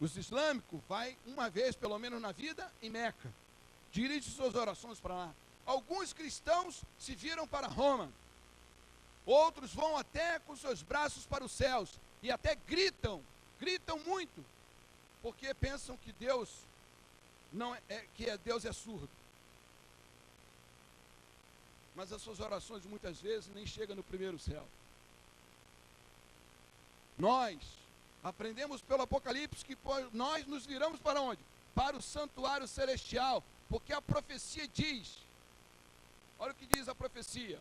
Os islâmicos vai uma vez, pelo menos na vida, em Meca. Dirige suas orações para lá. Alguns cristãos se viram para Roma. Outros vão até com seus braços para os céus. E até gritam muito. Porque pensam que Deus Deus é surdo. Mas as suas orações muitas vezes nem chegam no primeiro céu. Nós aprendemos pelo Apocalipse que nós nos viramos para onde? Para o santuário celestial, porque a profecia diz, olha o que diz a profecia,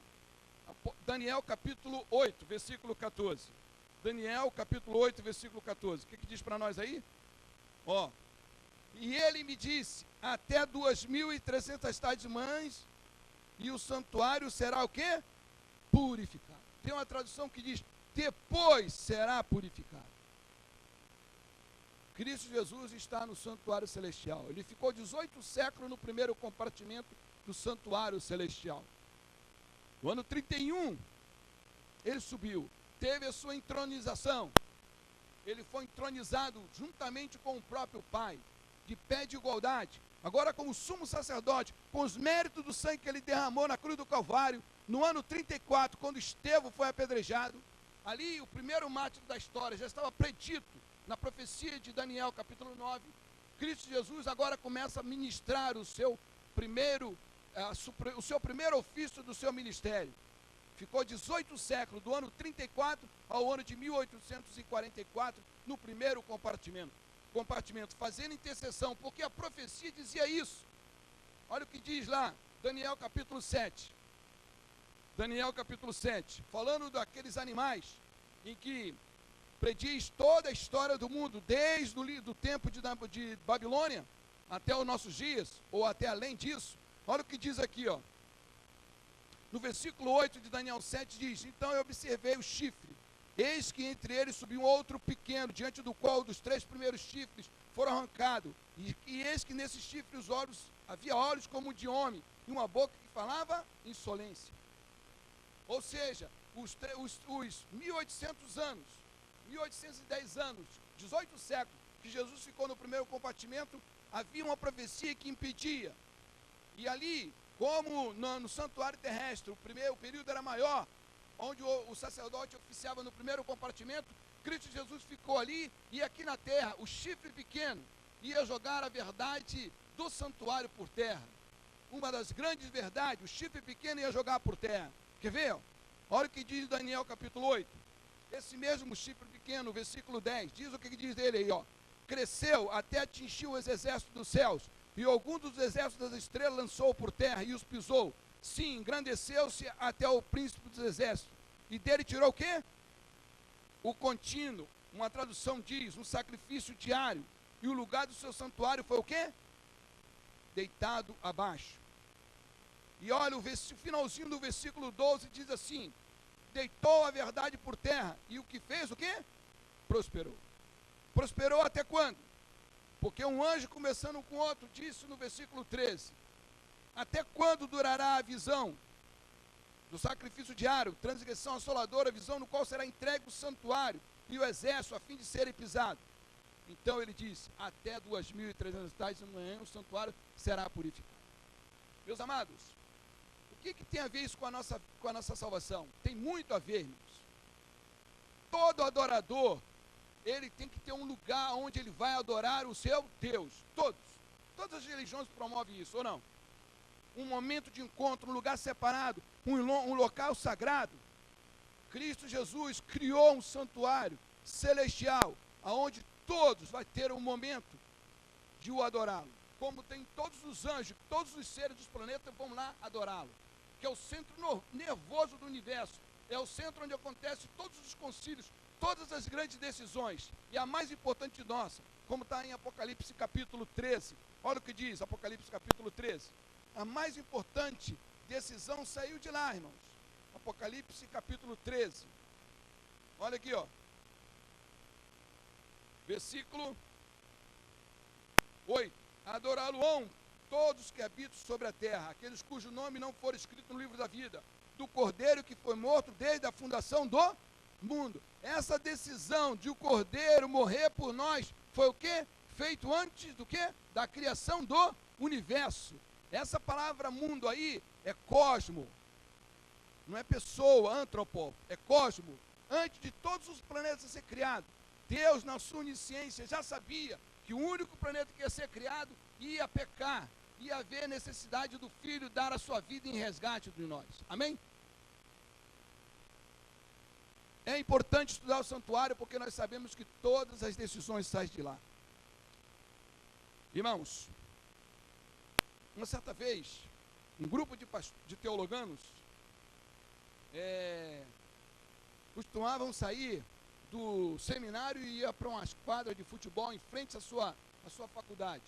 Daniel capítulo 8, versículo 14. Daniel capítulo 8, versículo 14. O que diz para nós aí? E ele me disse, até 2.300 tadimãs, e o santuário será o quê? Purificado. Tem uma tradução que diz, depois será purificado. Cristo Jesus está no santuário celestial. Ele ficou 18 séculos no primeiro compartimento do santuário celestial. No ano 31, ele subiu, teve a sua entronização. Ele foi entronizado juntamente com o próprio Pai, de pé de igualdade. Agora como sumo sacerdote, com os méritos do sangue que ele derramou na cruz do Calvário, no ano 34, quando Estevão foi apedrejado, ali o primeiro mártir da história já estava predito na profecia de Daniel, capítulo 9. Cristo Jesus agora começa a ministrar o seu primeiro ofício do seu ministério. Ficou 18 séculos, do ano 34 ao ano de 1844, no primeiro compartimento, fazendo intercessão, porque a profecia dizia isso. Olha o que diz lá, Daniel capítulo 7. Daniel capítulo 7, falando daqueles animais em que prediz toda a história do mundo, desde o tempo de Babilônia até os nossos dias, ou até além disso. Olha o que diz aqui, no versículo 8 de Daniel 7 diz, então eu observei o chifre, eis que entre eles subiu um outro pequeno, diante do qual dos 3 primeiros chifres foram arrancados, e eis que nesses chifres havia olhos como de homem, e uma boca que falava insolência. Ou seja, os 1800 anos, 1810 anos, 18 séculos, que Jesus ficou no primeiro compartimento, havia uma profecia que impedia. E ali, como no santuário terrestre, o período era maior, onde o sacerdote oficiava no primeiro compartimento, Cristo Jesus ficou ali, e aqui na terra, o chifre pequeno ia jogar a verdade do santuário por terra. Uma das grandes verdades, o chifre pequeno ia jogar por terra. Quer ver? Olha o que diz Daniel capítulo 8. Esse mesmo chifre pequeno, versículo 10, diz o que diz dele aí, cresceu até atingir os exércitos dos céus, e algum dos exércitos das estrelas lançou por terra e os pisou. Sim, engrandeceu-se até o príncipe dos exércitos. E dele tirou o quê? O contínuo. Uma tradução diz, um sacrifício diário. E o lugar do seu santuário foi o quê? Deitado abaixo. E olha, o finalzinho do versículo 12 diz assim, deitou a verdade por terra, e o que fez o quê? Prosperou. Prosperou até quando? Porque um anjo começando com outro, disse no versículo 13, até quando durará a visão do sacrifício diário, transgressão assoladora, visão no qual será entregue o santuário e o exército a fim de serem pisados? Então ele disse, até 2.300 tardes da manhã o santuário será purificado. Meus amados, o que tem a ver isso com a nossa salvação? Tem muito a ver, irmãos. Todo adorador, ele tem que ter um lugar onde ele vai adorar o seu Deus. Todas as religiões promovem isso, ou não? Um momento de encontro, um lugar separado, um local sagrado. Cristo Jesus criou um santuário celestial, onde todos vão ter um momento de o adorá-lo. Como tem todos os anjos, todos os seres dos planetas vão lá adorá-lo. Que é o centro nervoso do universo. É o centro onde acontecem todos os concílios, todas as grandes decisões. E a mais importante nossa, como está em Apocalipse capítulo 13. Olha o que diz Apocalipse capítulo 13. A mais importante decisão saiu de lá, irmãos. Apocalipse capítulo 13. Olha aqui, versículo 8. Adorá-lo-ão todos que habitam sobre a terra, aqueles cujo nome não for escrito no livro da vida, do Cordeiro que foi morto desde a fundação do mundo. Essa decisão de o Cordeiro morrer por nós foi o quê? Feito antes do quê? Da criação do universo. Essa palavra mundo aí é cosmo. Não é pessoa, antropo, é cosmo. Antes de todos os planetas ser criados, Deus, na sua onisciência, já sabia que o único planeta que ia ser criado ia pecar, ia haver necessidade do Filho dar a sua vida em resgate de nós. Amém? É importante estudar o santuário porque nós sabemos que todas as decisões saem de lá. Irmãos, uma certa vez, um grupo de teologanos costumavam sair do seminário e ia para umas quadras de futebol em frente à sua faculdade.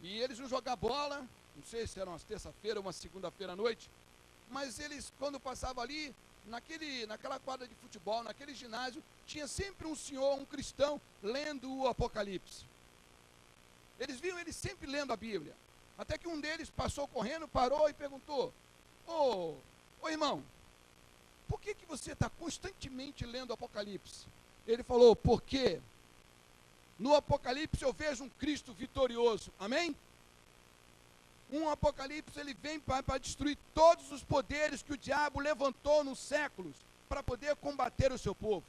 E eles iam jogar bola, não sei se era uma terça-feira ou uma segunda-feira à noite, mas eles, quando passavam ali, naquela quadra de futebol, naquele ginásio, tinha sempre um senhor, um cristão, lendo o Apocalipse. Eles viam ele sempre lendo a Bíblia. Até que um deles passou correndo, parou e perguntou: Ô irmão, por que você está constantemente lendo o Apocalipse? Ele falou: porque no Apocalipse eu vejo um Cristo vitorioso. Amém? Um Apocalipse, ele vem para destruir todos os poderes que o diabo levantou nos séculos para poder combater o seu povo.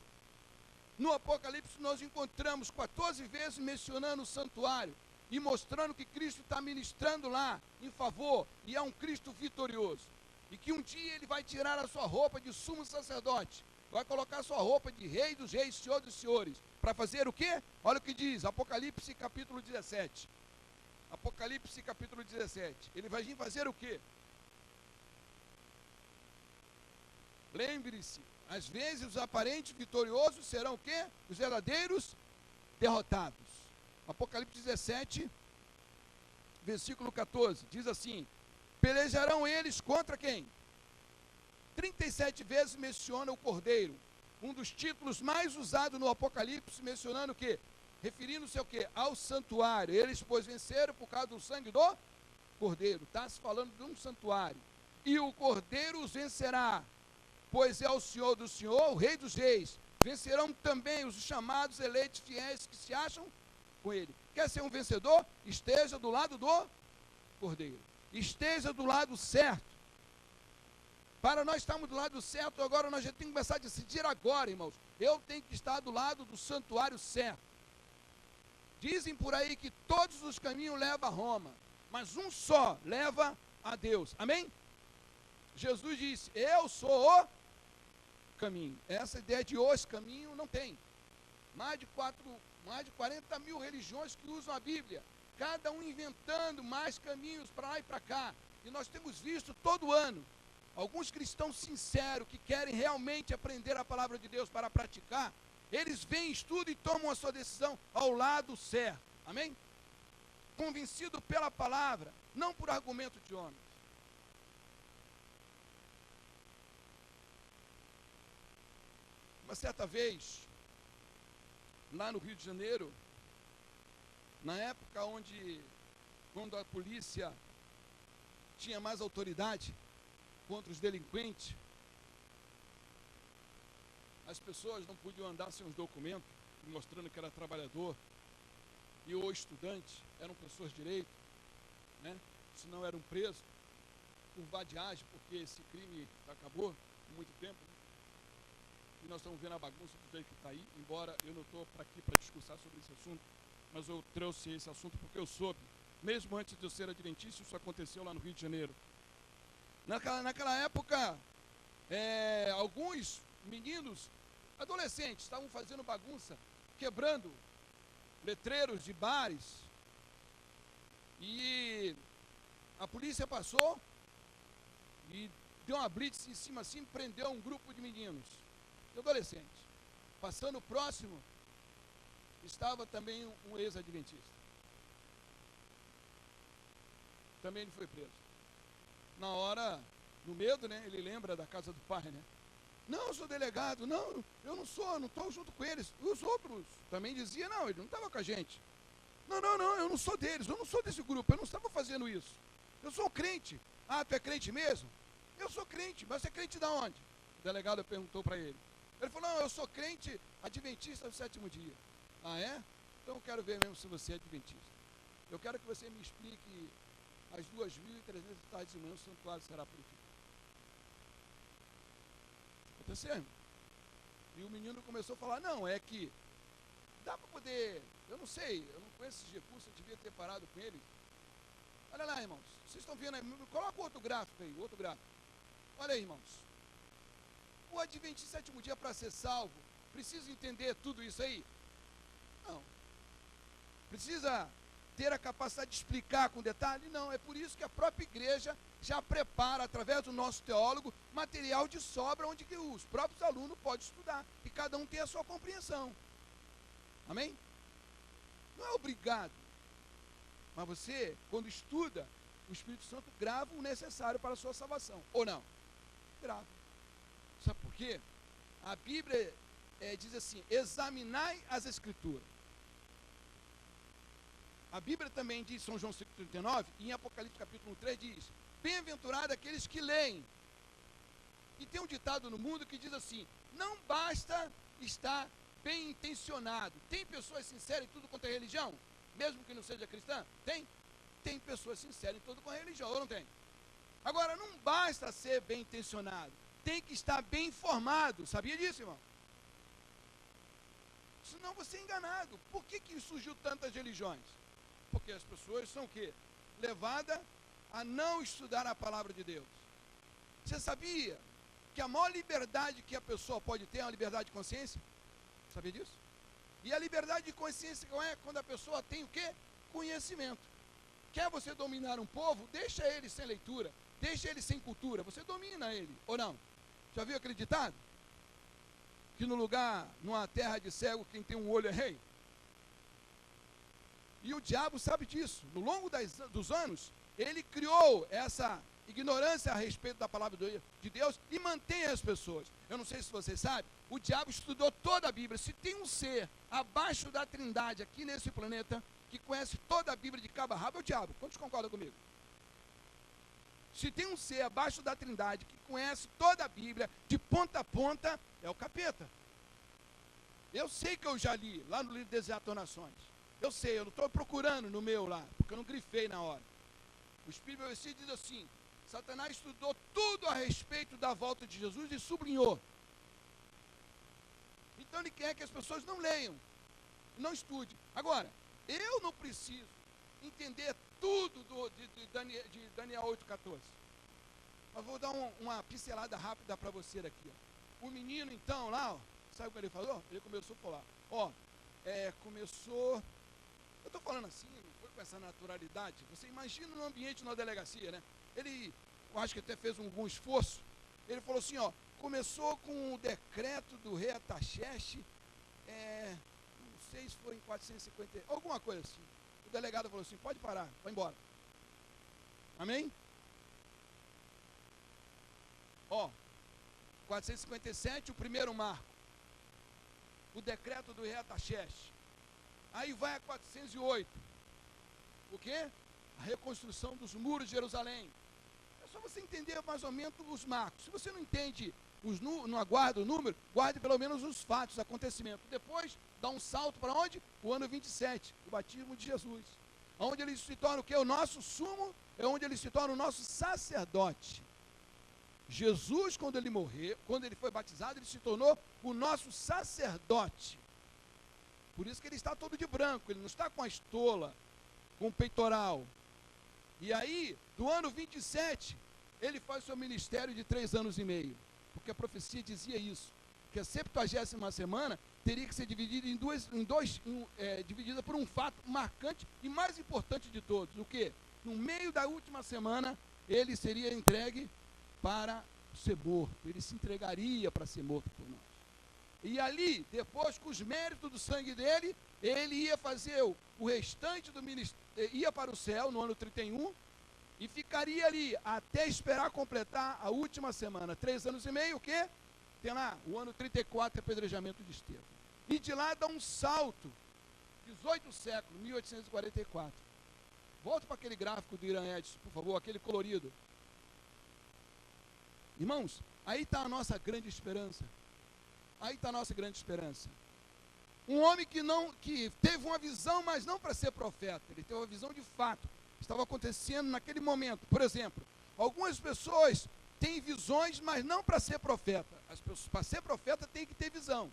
No Apocalipse nós encontramos 14 vezes mencionando o santuário e mostrando que Cristo está ministrando lá em favor, e é um Cristo vitorioso. E que um dia ele vai tirar a sua roupa de sumo sacerdote, vai colocar a sua roupa de rei dos reis, senhor dos senhores, para fazer o quê? Olha o que diz, Apocalipse capítulo 17. Apocalipse capítulo 17. Ele vai vir fazer o quê? Lembre-se, às vezes os aparentes vitoriosos serão o quê? Os verdadeiros derrotados. Apocalipse 17, versículo 14, diz assim: pelejarão eles contra quem? 37 vezes menciona o Cordeiro, um dos títulos mais usados no Apocalipse, mencionando o quê? Referindo-se ao quê? Ao santuário. Eles, pois, venceram por causa do sangue do Cordeiro. Está se falando de um santuário. E o Cordeiro os vencerá, pois é o Senhor do Senhor, o Rei dos Reis. Vencerão também os chamados eleitos fiéis que se acham com ele. Quer ser um vencedor? Esteja do lado do Cordeiro. Esteja do lado certo. Para nós estarmos do lado certo, agora nós já temos que começar a decidir agora, irmãos. Eu tenho que estar do lado do santuário certo. Dizem por aí que todos os caminhos levam a Roma, mas um só leva a Deus. Amém? Jesus disse: eu sou o caminho. Essa ideia de os caminhos não tem. Mais de 40 mil religiões que usam a Bíblia, cada um inventando mais caminhos para lá e para cá. E nós temos visto todo ano alguns cristãos sinceros que querem realmente aprender a palavra de Deus para praticar. Eles vêm, estudam e tomam a sua decisão ao lado certo. Amém? Convencido pela palavra, não por argumento de homens. Uma certa vez, lá no Rio de Janeiro, na época quando a polícia tinha mais autoridade contra os delinquentes, as pessoas não podiam andar sem os documentos, mostrando que era trabalhador, e ou estudante, eram pessoas de direito, né? Senão eram presos por vadiagem, porque esse crime acabou há muito tempo, né? E nós estamos vendo a bagunça do jeito que está aí, embora eu não estou aqui para discursar sobre esse assunto, mas eu trouxe esse assunto porque eu soube, mesmo antes de eu ser adventista, isso aconteceu lá no Rio de Janeiro. Naquela época, alguns meninos, adolescentes, estavam fazendo bagunça, quebrando letreiros de bares, e a polícia passou e deu uma blitz em cima assim, prendeu um grupo de meninos, de adolescentes. Passando próximo, estava também um ex-adventista. Também ele foi preso. Na hora, no medo, né, ele lembra da casa do pai, né? Não, eu sou delegado, não, eu não sou, não estou junto com eles. E os outros também diziam, não, ele não estava com a gente. Não, eu não sou deles, eu não sou desse grupo, eu não estava fazendo isso. Eu sou crente. Ah, tu é crente mesmo? Eu sou crente, mas você é crente de onde? O delegado perguntou para ele. Ele falou, não, eu sou crente adventista do sétimo dia. Ah, é? Então eu quero ver mesmo se você é adventista. Eu quero que você me explique as 2.300 tardes de manhã o santuário será purificado. Aconteceu? E o menino começou a falar, não, é que dá para poder, eu não sei, eu não conheço esses recursos, eu devia ter parado com eles. Olha lá, irmãos, vocês estão vendo aí, coloca outro gráfico aí, outro gráfico. Olha aí, irmãos. O adventista sétimo dia para ser salvo, precisa entender tudo isso aí? Não. Precisa ter a capacidade de explicar com detalhe? Não, é por isso que a própria igreja já prepara, através do nosso teólogo, material de sobra, onde que os próprios alunos podem estudar, e cada um tem a sua compreensão. Amém? Não é obrigado, mas você, quando estuda, o Espírito Santo grava o necessário para a sua salvação, ou não? Grava. Sabe por quê? A Bíblia diz assim, examinai as Escrituras. A Bíblia também diz, São João 5,39, e em Apocalipse capítulo 3 diz, bem-aventurado aqueles que leem. E tem um ditado no mundo que diz assim, não basta estar bem intencionado. Tem pessoas sinceras em tudo quanto é religião? Mesmo que não seja cristã? Tem? Tem pessoas sinceras em tudo quanto é religião, ou não tem? Agora, não basta ser bem intencionado. Tem que estar bem informado. Sabia disso, irmão? Senão você é enganado. Por que surgiu tantas religiões? Porque as pessoas são o quê? Levadas a não estudar a palavra de Deus. Você sabia que a maior liberdade que a pessoa pode ter é a liberdade de consciência? Sabia disso? E a liberdade de consciência é quando a pessoa tem o quê? Conhecimento. Quer você dominar um povo? Deixa ele sem leitura, deixa ele sem cultura, você domina ele, ou não? Já viu aquele ditado? Que no lugar, numa terra de cego, quem tem um olho é rei? E o diabo sabe disso. No longo dos anos, ele criou essa ignorância a respeito da palavra de Deus e mantém as pessoas. Eu não sei se vocês sabem, o diabo estudou toda a Bíblia. Se tem um ser abaixo da Trindade aqui nesse planeta, que conhece toda a Bíblia de cabo a rabo, é o diabo. Quantos concordam comigo? Se tem um ser abaixo da Trindade que conhece toda a Bíblia, de ponta a ponta, é o capeta. Eu sei que eu já li, lá no livro das Atonações. Eu sei, eu não estou procurando no meu lá, porque eu não grifei na hora. O Espírito diz assim, Satanás estudou tudo a respeito da volta de Jesus e sublinhou. Então ele quer que as pessoas não leiam, não estudem. Agora, eu não preciso entender tudo de Daniel 8,14. Mas vou dar uma pincelada rápida para você aqui. Ó. O menino então lá, ó, sabe o que ele falou? Ele começou a falar. Começou... Eu estou falando assim, não foi com essa naturalidade. Você imagina no ambiente na delegacia, né? Ele, eu acho que até fez algum esforço. Ele falou assim, ó, começou com o decreto do rei Ataxerxes, não sei se foi em 450, alguma coisa assim. O delegado falou assim, pode parar, vai embora. Amém? 457, o primeiro marco. O decreto do rei Ataxerxes. Aí vai a 408. O quê? A reconstrução dos muros de Jerusalém. É só você entender mais ou menos os marcos. Se você não entende, não aguarda o número, guarde pelo menos os fatos, os acontecimentos. Depois, dá um salto para onde? O ano 27, o batismo de Jesus. Onde ele se torna o quê? O nosso sumo, é onde ele se torna o nosso sacerdote. Jesus, quando ele morreu, quando ele foi batizado, ele se tornou o nosso sacerdote. Por isso que ele está todo de branco, ele não está com a estola, com o peitoral. E aí, do ano 27, ele faz seu ministério de 3 anos e meio. Porque a profecia dizia isso, que a 70ª semana teria que ser dividida dividida por um fato marcante e mais importante de todos. O quê? No meio da última semana, ele seria entregue para ser morto. Ele se entregaria para ser morto por nós. E ali, depois, com os méritos do sangue dele, ele ia fazer o restante do ministério, ia para o céu no ano 31, e ficaria ali até esperar completar a última semana. 3 anos e meio, o quê? Tem lá, o ano 34, apedrejamento de Estevão. E de lá dá um salto, 18 séculos, 1844. Volta para aquele gráfico do Irã Edson, por favor, aquele colorido. Irmãos, aí está a nossa grande esperança. Aí está a nossa grande esperança. Um homem que teve uma visão, mas não para ser profeta. Ele teve uma visão de fato. Estava acontecendo naquele momento. Por exemplo, algumas pessoas têm visões, mas não para ser profeta. Para ser profeta tem que ter visão.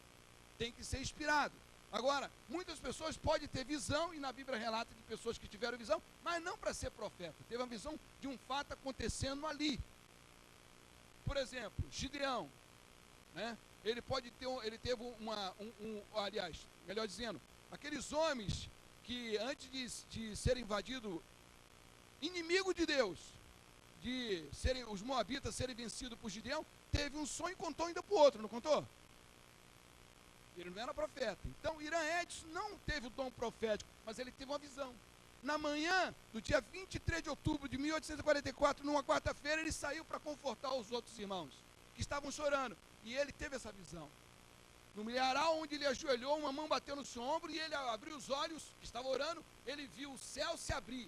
Tem que ser inspirado. Agora, muitas pessoas podem ter visão, e na Bíblia relata de pessoas que tiveram visão, mas não para ser profeta. Teve uma visão de um fato acontecendo ali. Por exemplo, Gideão, né? Ele teve aliás, melhor dizendo, aqueles homens que antes de serem invadidos, inimigo de Deus, os moabitas serem vencidos por Gideão, teve um sonho e contou ainda para o outro, não contou? Ele não era profeta. Então, Irã Edson não teve o dom profético, mas ele teve uma visão. Na manhã do dia 23 de outubro de 1844, numa quarta-feira, ele saiu para confortar os outros irmãos, que estavam chorando. E ele teve essa visão. No milharal onde ele ajoelhou, uma mão bateu no seu ombro e ele abriu os olhos, que estava orando, ele viu o céu se abrir.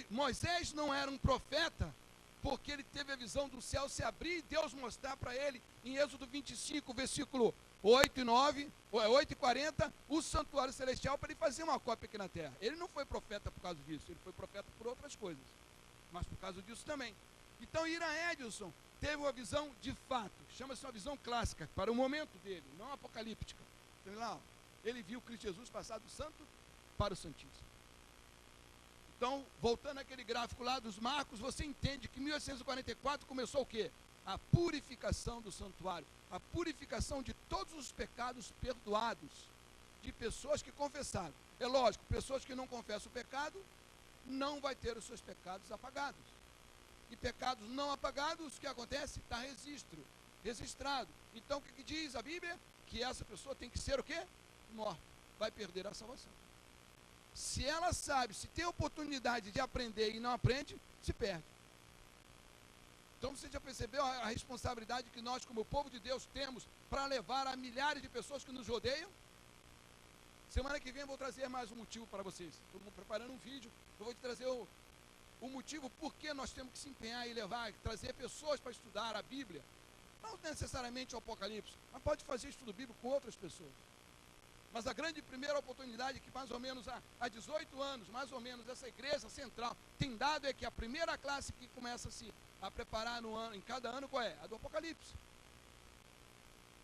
Moisés não era um profeta, porque ele teve a visão do céu se abrir e Deus mostrar para ele, em Êxodo 25, versículo 8 e 40, o santuário celestial para ele fazer uma cópia aqui na terra. Ele não foi profeta por causa disso, ele foi profeta por outras coisas, mas por causa disso também. Então, Irã Edson teve uma visão de fato, chama-se uma visão clássica, para o momento dele, não apocalíptica. Ele viu Cristo Jesus passar do santo para o santíssimo. Então, voltando àquele gráfico lá dos Marcos, você entende que em 1844 começou o quê? A purificação do santuário, a purificação de todos os pecados perdoados, de pessoas que confessaram. É lógico, pessoas que não confessam o pecado, não vai ter os seus pecados apagados. E pecados não apagados, o que acontece? Está registrado. Então, o que diz a Bíblia? Que essa pessoa tem que ser o quê? Morta. Vai perder a salvação. Se ela sabe, se tem oportunidade de aprender e não aprende, se perde. Então você já percebeu a responsabilidade que nós, como povo de Deus, temos para levar a milhares de pessoas que nos rodeiam? Semana que vem eu vou trazer mais um motivo para vocês. Estou preparando um vídeo, eu vou te trazer o motivo por que nós temos que se empenhar e trazer pessoas para estudar a Bíblia. Não necessariamente o Apocalipse, mas pode fazer estudo bíblico com outras pessoas. Mas a grande primeira oportunidade que mais ou menos há 18 anos, mais ou menos, essa igreja central tem dado é que a primeira classe que começa a preparar em cada ano, qual é? A do Apocalipse.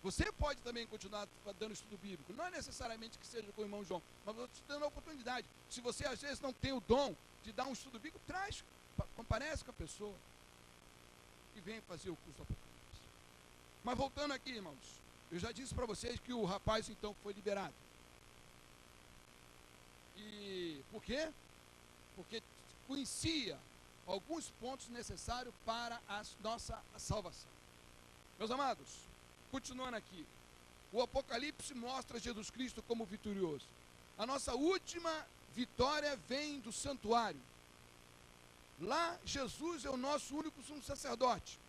Você pode também continuar dando estudo bíblico, não é necessariamente que seja com o irmão João, mas eu estou te dando a oportunidade. Se você às vezes não tem o dom de dar um estudo bíblico, comparece com a pessoa e vem fazer o curso do Apocalipse. Mas voltando aqui, irmãos, eu já disse para vocês que o rapaz então foi liberado. E por quê? Porque conhecia alguns pontos necessários para a nossa salvação. Meus amados, continuando aqui, o Apocalipse mostra Jesus Cristo como vitorioso. A nossa última vitória vem do santuário. Lá, Jesus é o nosso único sumo sacerdote.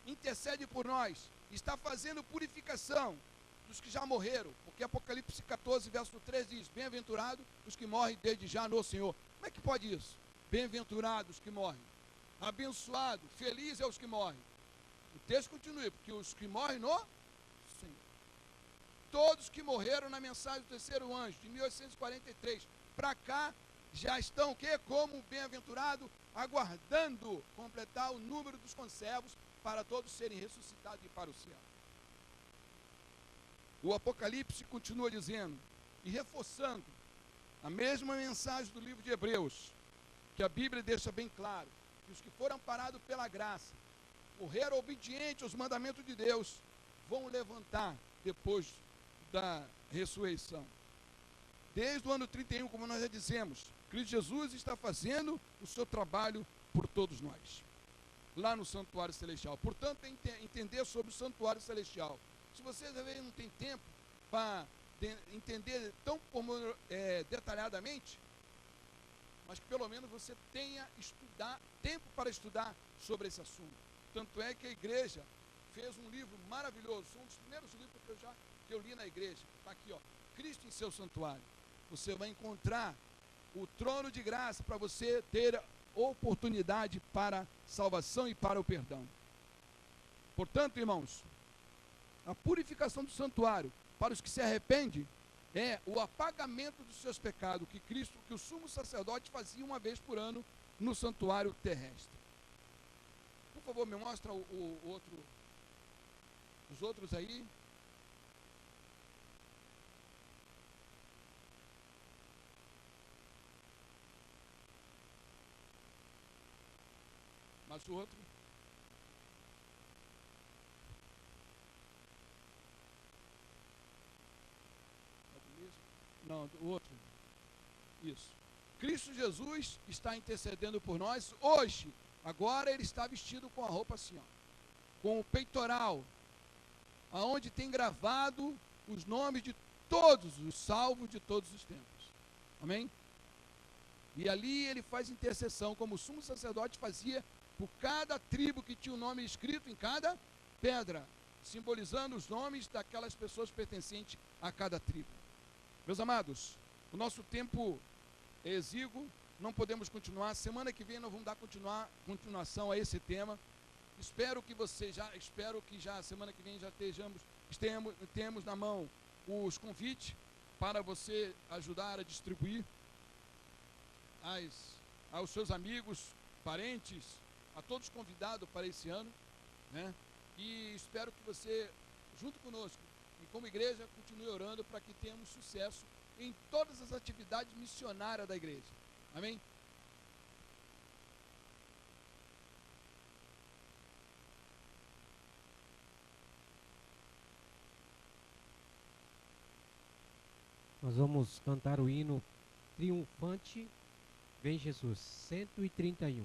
Intercede por nós. Está fazendo purificação dos que já morreram. Porque Apocalipse 14, verso 3 diz: bem-aventurado os que morrem desde já no Senhor. Como é que pode isso? Bem-aventurados os que morrem. Abençoado, feliz é os que morrem. O texto continua, porque os que morrem no Senhor. Todos que morreram na mensagem do terceiro anjo, de 1843, para cá, já estão o quê? Como bem-aventurado, aguardando completar o número dos conservos, para todos serem ressuscitados e para o céu. O Apocalipse continua dizendo, e reforçando, a mesma mensagem do livro de Hebreus, que a Bíblia deixa bem claro, que os que foram amparados pela graça, morreram obedientes aos mandamentos de Deus, vão levantar depois da ressurreição. Desde o ano 31, como nós já dissemos, Cristo Jesus está fazendo o seu trabalho por todos nós, lá no santuário celestial. Portanto, entender sobre o santuário celestial. Se você às vezes não tem tempo para entender tão detalhadamente, mas que pelo menos você tenha tempo para estudar sobre esse assunto. Tanto é que a igreja fez um livro maravilhoso, um dos primeiros livros que eu li na igreja. Está aqui, ó, Cristo em seu santuário. Você vai encontrar o trono de graça para você ter oportunidade para salvação e para o perdão. Portanto, irmãos, a purificação do santuário para os que se arrependem, é o apagamento dos seus pecados que o sumo sacerdote fazia uma vez por ano no santuário terrestre. Por favor, me mostra os outros aí. Mas o outro. Não, o outro. Isso. Cristo Jesus está intercedendo por nós hoje. Agora ele está vestido com a roupa assim, ó, com o peitoral, aonde tem gravado os nomes de todos os salvos de todos os tempos. Amém? E ali ele faz intercessão, como o sumo sacerdote fazia por cada tribo que tinha o nome escrito em cada pedra, simbolizando os nomes daquelas pessoas pertencentes a cada tribo. Meus amados, o nosso tempo é exíguo, não podemos continuar. Semana que vem nós vamos dar continuação a esse tema. Espero que já semana que vem já temos na mão os convites para você ajudar a distribuir aos seus amigos, parentes, a todos convidados para esse ano, né? E espero que você, junto conosco e como igreja, continue orando para que tenhamos sucesso em todas as atividades missionárias da igreja. Amém? Nós vamos cantar o hino triunfante, Vem Jesus, 131.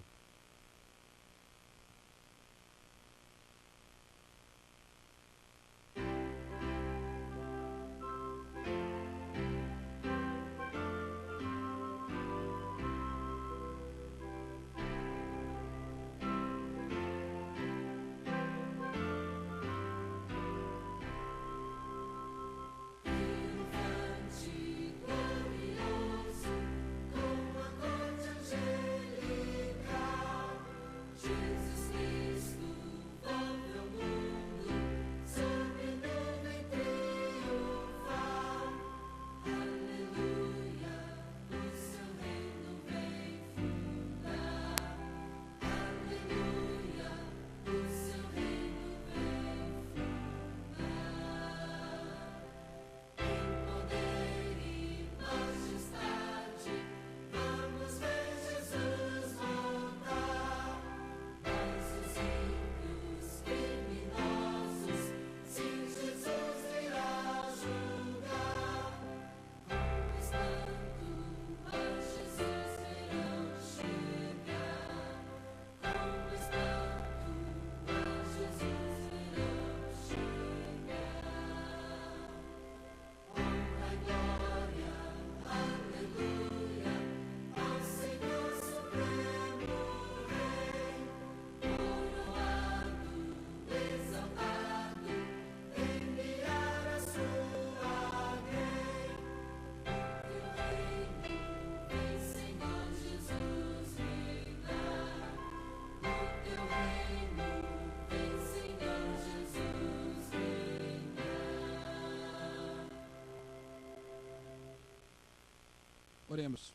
Oremos.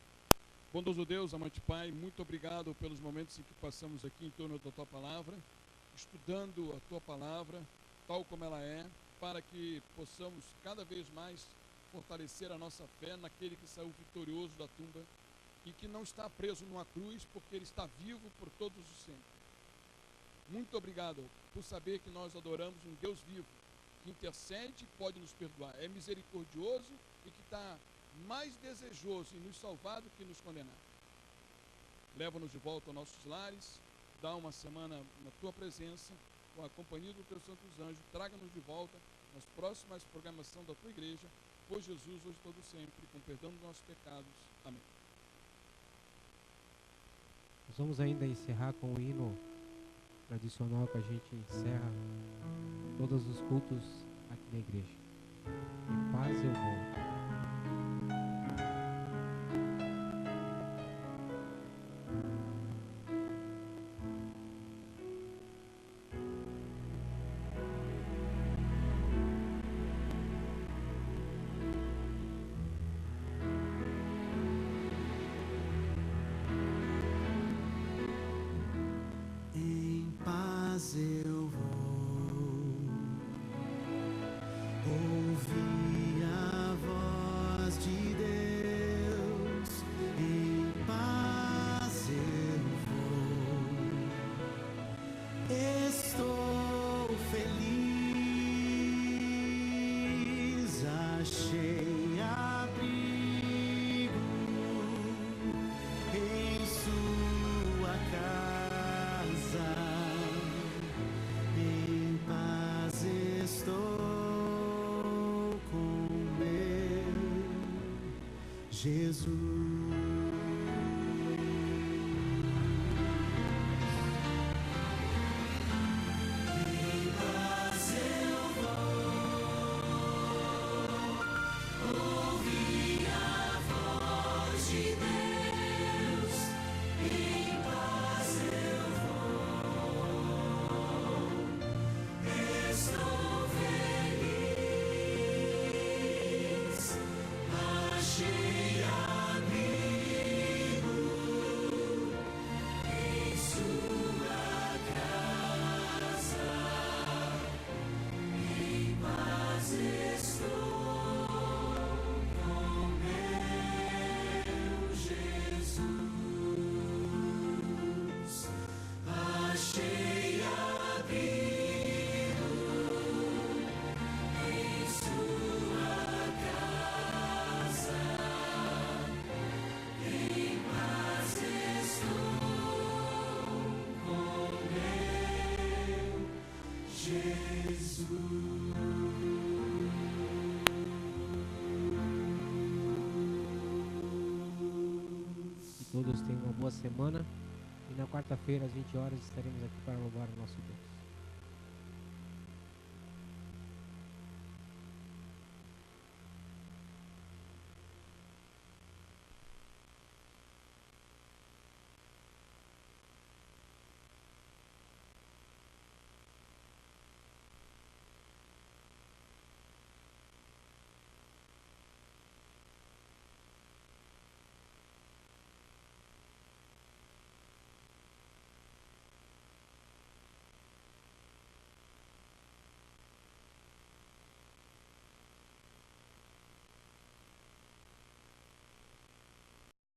Bondoso Deus, amante Pai, muito obrigado pelos momentos em que passamos aqui em torno da Tua Palavra, estudando a Tua Palavra, tal como ela é, para que possamos cada vez mais fortalecer a nossa fé naquele que saiu vitorioso da tumba e que não está preso numa cruz, porque Ele está vivo por todos os sempre. Muito obrigado por saber que nós adoramos um Deus vivo, que intercede e pode nos perdoar, é misericordioso e que está mais desejoso em nos salvar do que nos condenar. Leva-nos de volta aos nossos lares, dá uma semana na Tua presença, com a companhia dos Teus santos anjos, traga-nos de volta nas próximas programações da Tua igreja, por Jesus, hoje e todo sempre, com perdão dos nossos pecados. Amém. Nós vamos ainda encerrar com o hino tradicional que a gente encerra todos os cultos aqui na igreja. Em paz eu vou. Jesus. Todos tenham uma boa semana e na quarta-feira às 20 horas estaremos aqui para louvar o nosso Deus.